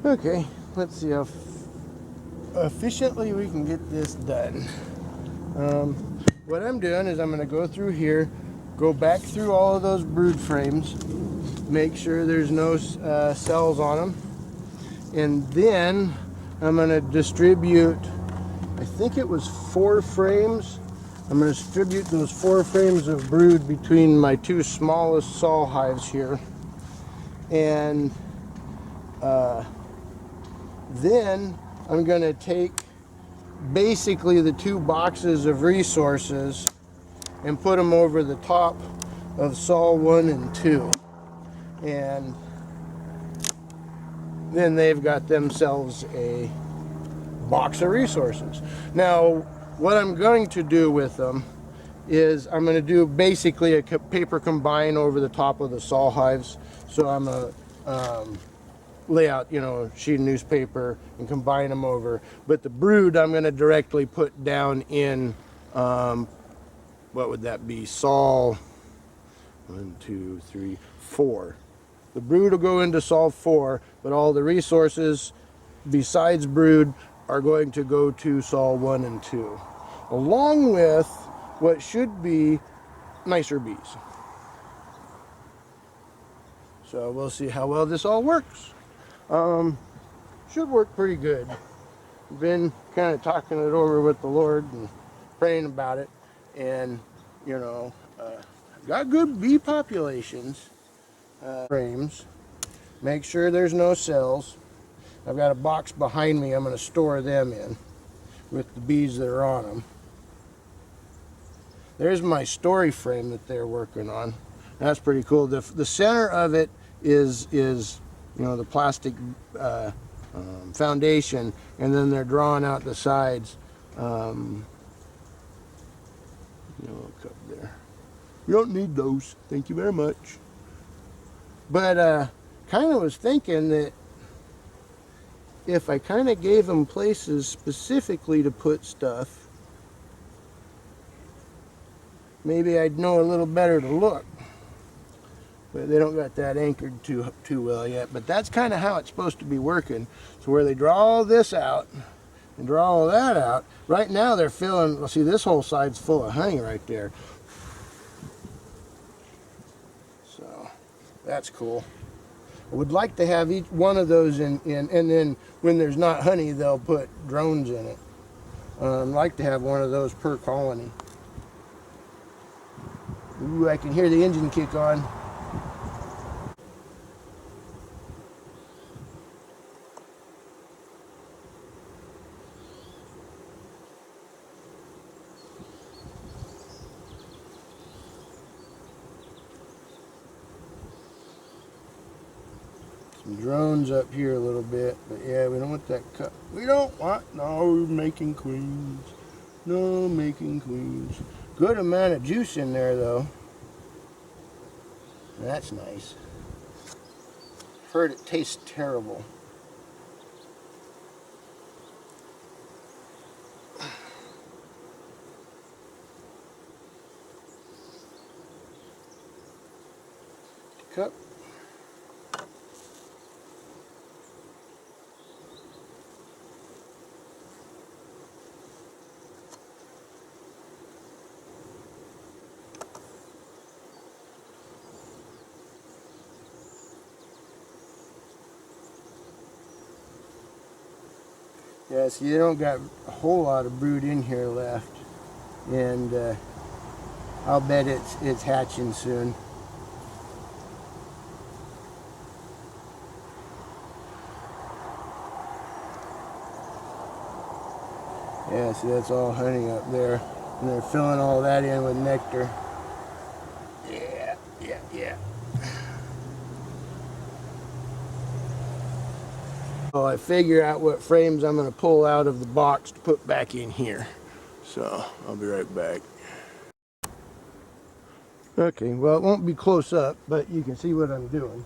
Okay, let's see how efficiently we can get this done. What I'm doing is I'm going to go through here, go back through all of those brood frames, make sure there's no cells on them, and then I'm going to distribute, I think it was 4 frames. I'm going to distribute those 4 frames of brood between my 2 smallest saw hives here. And then I'm going to take basically the 2 boxes of resources and put them over the top of saw 1 and 2. And then they've got themselves a box of resources. Now, what I'm going to do with them is I'm going to do basically a paper combine over the top of the saw hives. So I'm going to lay out, sheet of newspaper and combine them over. But the brood I'm going to directly put down in, what would that be? Saw 1, 2, 3, 4. The brood will go into saw 4, but all the resources besides brood are going to go to saw 1 and 2, along with what should be nicer bees. So we'll see how well this all works. Should work pretty good. Been kind of talking it over with the Lord and praying about it, and got good bee populations. Frames. Make sure there's no cells. I've got a box behind me I'm going to store them in with the bees that are on them. There's my story frame that they're working on. That's pretty cool. The center of it is the plastic foundation, and then they're drawing out the sides. Look up there. You don't need those. Thank you very much. But kind of was thinking that if I kind of gave them places specifically to put stuff, maybe I'd know a little better to look. But they don't got that anchored too well yet. But that's kind of how it's supposed to be working. So where they draw all this out and draw all that out, right now they're filling, well, see, this whole side's full of honey right there. So that's cool. I would like to have each one of those in, and then when there's not honey, they'll put drones in it. I'd like to have one of those per colony. Ooh, I can hear the engine kick on. Some drones up here a little bit, but yeah, we don't want that cut. We don't want no making queens. No making queens. Good amount of juice in there though. That's nice. Heard it tastes terrible. Cup. Yeah, see, you don't got a whole lot of brood in here left, and I'll bet it's hatching soon. Yeah, see, that's all honey up there, and they're filling all that in with nectar. Yeah. So I figure out what frames I'm going to pull out of the box to put back in here. So I'll be right back. Okay, well, it won't be close up, but you can see what I'm doing.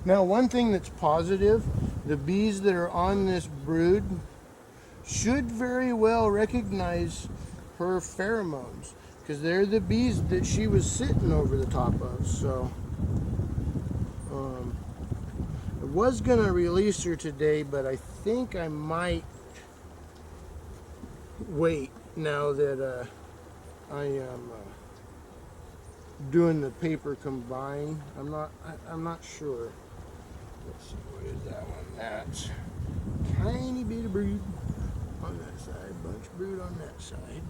Now, one thing that's positive, the bees that are on this brood should very well recognize her pheromones, because they're the bees that she was sitting over the top of. So I was gonna release her today, but I think I might wait now that I am doing the paper combine. I'm not sure. Let's see, what is that one? That's tiny bit of brood on that side, bunch of brood on that side.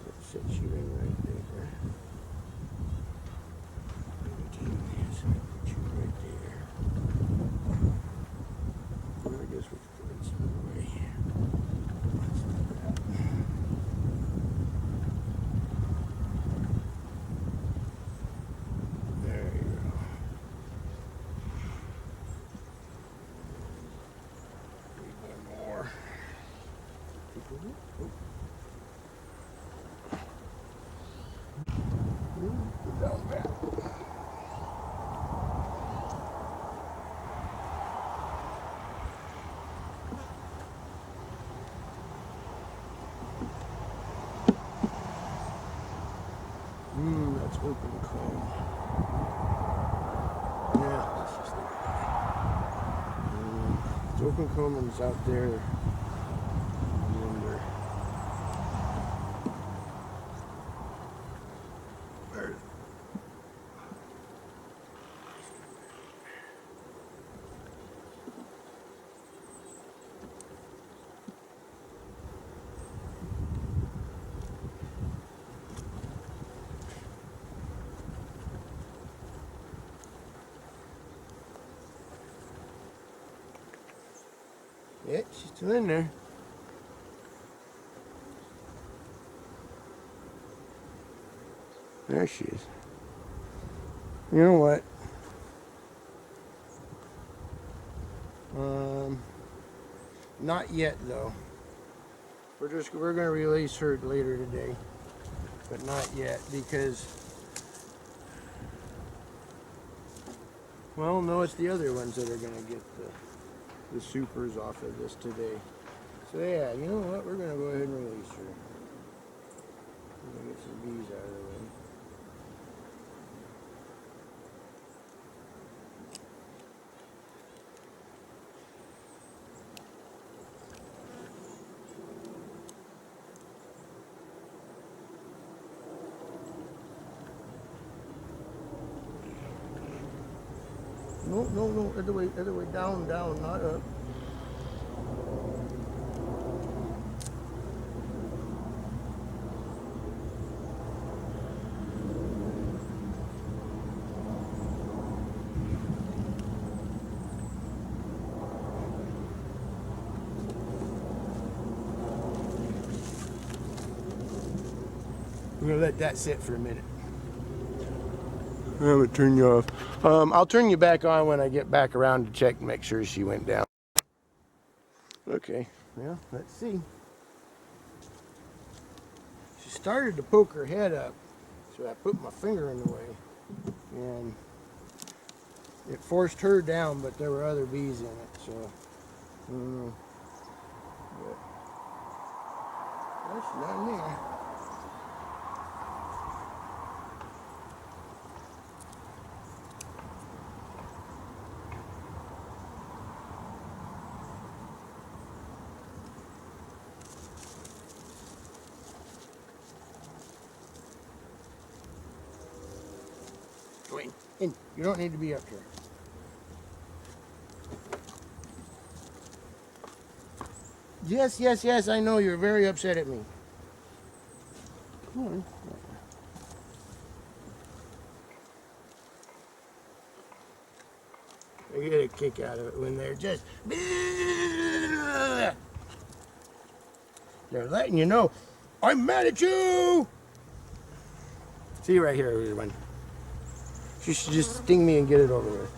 Let's set you in right there. Take this and put you right there. Well, I guess we can put it some other way. Let's do that. There you go. A little more. Put down back. That's open comb. Yeah, let's just leave it. It's open comb and it's out there. Yeah, she's still in there. There she is. You know what? Not yet though. We're gonna release her later today, but not yet because, well, no, it's the other ones that are gonna get the supers off of this today. So yeah, you know what? We're gonna go ahead and release her. We're gonna get some bees out of the way. No, other way, down, not up. I'm gonna let that sit for a minute. I'm gonna turn you off. I'll turn you back on when I get back around to check and make sure she went down. Okay, well, let's see. She started to poke her head up, so I put my finger in the way, and it forced her down, but there were other bees in it, so I don't know. But that's not there. Go in. You don't need to be up here. Yes, I know. You're very upset at me. Come on. I get a kick out of it when they're just... They're letting you know, I'm mad at you! See right here, everyone. She should just sting me and get it over with.